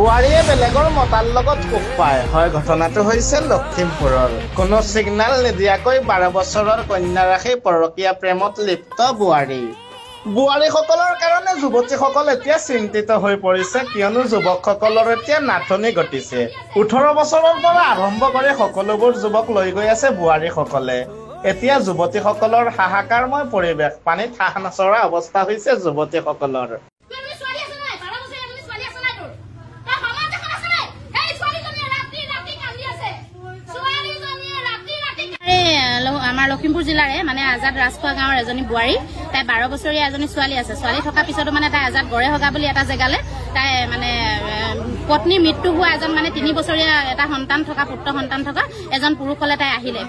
বুৱাৰীয়ে বেলেগৰ মতাৰ লগত কোপ পায় হয় ঘটনাটো হৈছে লখিমপুৰৰ কোনো সিগনেল নিদিয়াকৈ 12 বছৰৰ কন্যা ৰাখি পৰকীয়া প্ৰেমত লিপ্ত বুৱাৰীসকলৰ কাৰণে যুৱতীসকল এতিয়া চিন্তিত হৈ পৰিছে কিয়নো যুৱকসকলৰ এতিয়া নাটনি ঘটিছে 18 বছৰৰ পৰা আৰম্ভ কৰি সকলোবোৰ যুৱক লৈ গৈ আছে বুৱাৰীসকলে এতিয়া যুৱতীসকলৰ হাহাকাৰময় পৰিৱেশ পানীত হাঁহ নচৰা অৱস্থা হৈছে যুৱতীসকলৰ আমাৰ লখিমপুৰ জিলাৰে মানে আজাদ ৰাজখোৱা গাঁৱৰ এজনী বুৱাৰী তাই 12 বছৰীয়া এজনী ছোৱালী আছে ছোৱালী থকা পিছতো মানে তাই আজাদ গড়ে হগা বুলি এটা জেগালে তাই মানে পত্নী মৃত্যু হোৱা এজন মানে 3 বছৰীয়া এটা সন্তান থকা পুত্ৰ সন্তান থকা এজন পুৰুষলে তাই আহিলে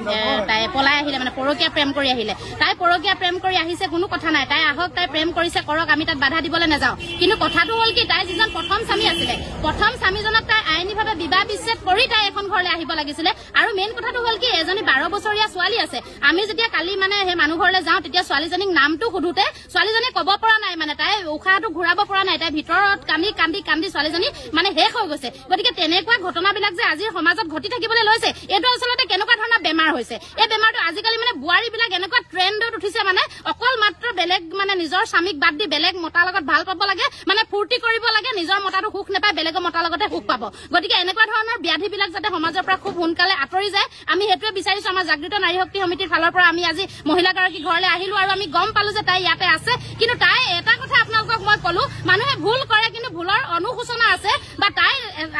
তাই পলাই আহিলে মানে পৰকীয়া প্ৰেম কৰি আহিলে তাই পৰকীয়া প্ৰেম কৰি আহিছে কোনো কথা নাই তাই আহক তাই প্ৰেম কৰিছে কৰক আমি তাত বাধা দিবলৈ নাযাওঁ কিন্তু কথাটো হ'ল কি তাই যিজন প্ৰথম স্বামী আছিলে প্ৰথম স্বামীজনক তাই আইনীভাৱে বিবাহ বিচ্ছেদ কৰি তাই এখন ঘৰলৈ আহিব লাগিছিলে আৰু মেইন কথাটো হ'ল কি এজনী 12 বছৰীয়া ছোৱালী আছে আমি যেতিয়া কালি মানে হে মানুহ ঘৰলৈ যাওঁ তেতিয়া ছোৱালীজনীক নামটো সুধুতে ছোৱালীজনীয়ে ক'ব পৰা নাই মানে তাই উখাহটো ঘূৰাব পৰা নাই তাই ভিতৰত কান্দি ছোৱালীজনী মানে শেষ হৈ গৈছে গতিকে তেনেকুৱা ঘটনাবিলাক যে আজিৰ সমাজত ঘটি থাকিবলৈ লৈছে এইটো আচলতে কেনেকুৱা ধৰণৰ বেমাৰ হৈছে এই বেমাৰটো আজিকালি মানে বুৱাৰীবিলাক এনেকুৱা ট্ৰেণ্ডত উঠিছে মানে অকল মাত্ৰ বেলেগ মানে নিজৰ স্বামীক বাদ দি বেলেগ মতাৰ লগত ভাল পাব লাগে মানে ফূৰ্তি কৰিব লাগে নিজৰ মতাটো সুখ নাপায় বেলেগৰ মতাৰ লগতে সুখ পাব গতিকে এনেকুৱা ধৰণৰ ব্যাধিবিলাক যাতে সমাজৰ পৰা খুব সোনকালে আঁতৰি যায় আমি সেইটোৱে বিচাৰিছো আমাৰ জাগৃত নাৰী শক্তি সমিতিৰ ফালৰ পৰা আমি আজি মহিলাগৰাকী ঘৰলৈ আহিলো আৰু আমি গম পালো যে তাই ইয়াতে আছে কিন্তু তাই এটা কথা আপোনালোকক মই কলো মানুহে ভুল কৰে কিন্তু ভুলৰ অনুশোচনা আছে বা তাই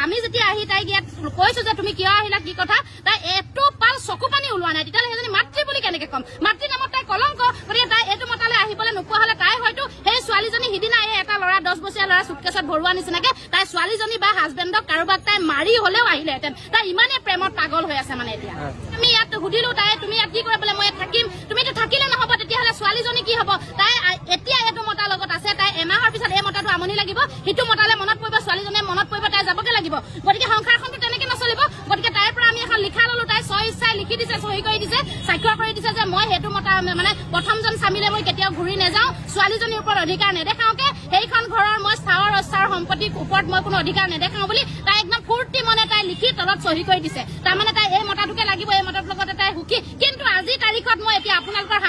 আমি যেতিয়া আহি তাইক ইয়াত কৈছো যে তুমি কিয় আহিলা কি কথা তাই এটো পাল চকু পানী ওলোৱা নাই তেতিয়াহ'লে সেইজনী মাতৃ বুলি কেনেকে কম মাতৃ নামত তাই কলংক গতিকে তাই এইটো মতালৈ আহিবলৈ নোপোৱা হলে তাই হয়তো সেই ছোৱালীজনী সিদিনা এটা ল'ৰা 10 বছৰীয়া ল'ৰা চুটকেছত ভৰোৱা নিচিনাকে তাই ছোৱালীজনী বা হাজবেণ্ডক কাৰোবাক তাই মাৰি হলেও আহিলেহেঁতেন তাই ইমানেই প্ৰেমত পাগল হৈ আছে মানে এতিয়া আমি ইয়াত সুধিলো তাই তুমি ইয়াত কি কৰে বোলে মই থাকিম তুমিতো থাকিলে নহব তেতিয়াহ'লে ছোৱালীজনী কি হব তাই এতিয়া এইটো মতাৰ লগত আছে তাই এমাহৰ পিছত এই মতাটো আমনি লাগিব সিটো মতালে মনত পৰিব ছোৱালীজনীয়ে মনত পৰিব তাই যাবগে লাগিব গতিকে সংসাৰখনটো তেনেকে নচলিব গতিকে তাইৰ পৰা আমি এখন লিখা ললো তাই ছয় ইচ্ছাই লিখি দিছে সহি কৰি দিছে স্বাক্ষৰ কৰি দিছে যে মই সেইটো মতা মানে প্ৰথমজন স্বামীলে মই কেতিয়াও ঘূৰি নাযাওঁ ছোৱালীজনীৰ ওপৰত অধিকাৰ নেদেখাওকে সেইখন ঘৰৰ মই স্থাৱৰ অস্থাৱৰ সম্পত্তিৰ ওপৰত মই কোনো অধিকাৰ নেদেখাওঁ বুলি তাই একদম ফূৰ্তি মনে তাই লিখি তলত সহি কৰি দিছে তাৰমানে তাই এই মতাটোকে লাগিব এই মতাটোৰ লগতে তাই সুখী কিন্তু আজি তাৰিখত মই এতিয়া আপোনালোকৰ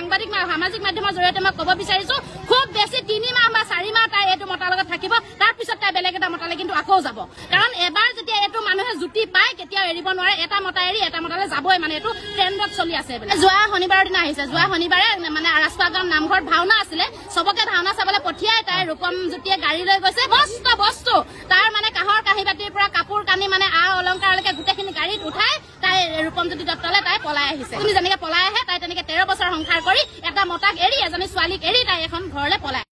সামাজিক মাধ্যমৰ জৰিয়তে মই ক'ব বিচাৰিছো খুব বেছি 3 মাহ বা 4 মাহ তাই এইটো মতাৰ লগত থাকিব তাৰ পিছত তাই বেলেগ এটা মতালে কিন্তু আকৌ যাব কাৰণ এবাৰ যেতিয়া এইটো মানুহে জুতি পায় কেতিয়াও এৰিব নোৱাৰে এটা মতা এৰি এটা মতালে যাবই মানে এইটো ট্ৰেণ্ডত চলি আছে যোৱা শনিবাৰৰ দিনা আহিছে যোৱা শনিবাৰে মানে ৰাজখোৱা গাঁৱৰ নামঘৰত ভাওনা আছিলে চবকে ভাওনা চাবলৈ পঠিয়াই তাই ৰূপম জ্যোতিয়ে গাড়ী লৈ গৈছে বস্তু তাৰ মানে কাঁহৰ কাঁহী বাতিৰ পৰা কাপোৰ কানি মানে অলংকাৰলৈকে গোটেইখিনি গাড়ীত উঠাই তাই ৰূপম জ্যোতি দত্তলৈ তাই পলাই আহিছে তুমি যেনেকে পলাই আহে তাই তেনেকে 13 বছৰ সংসাৰ কৰি এটা মতাক এৰি এজনী ছোৱালীক এৰি তাই এখন ঘৰলৈ পলাই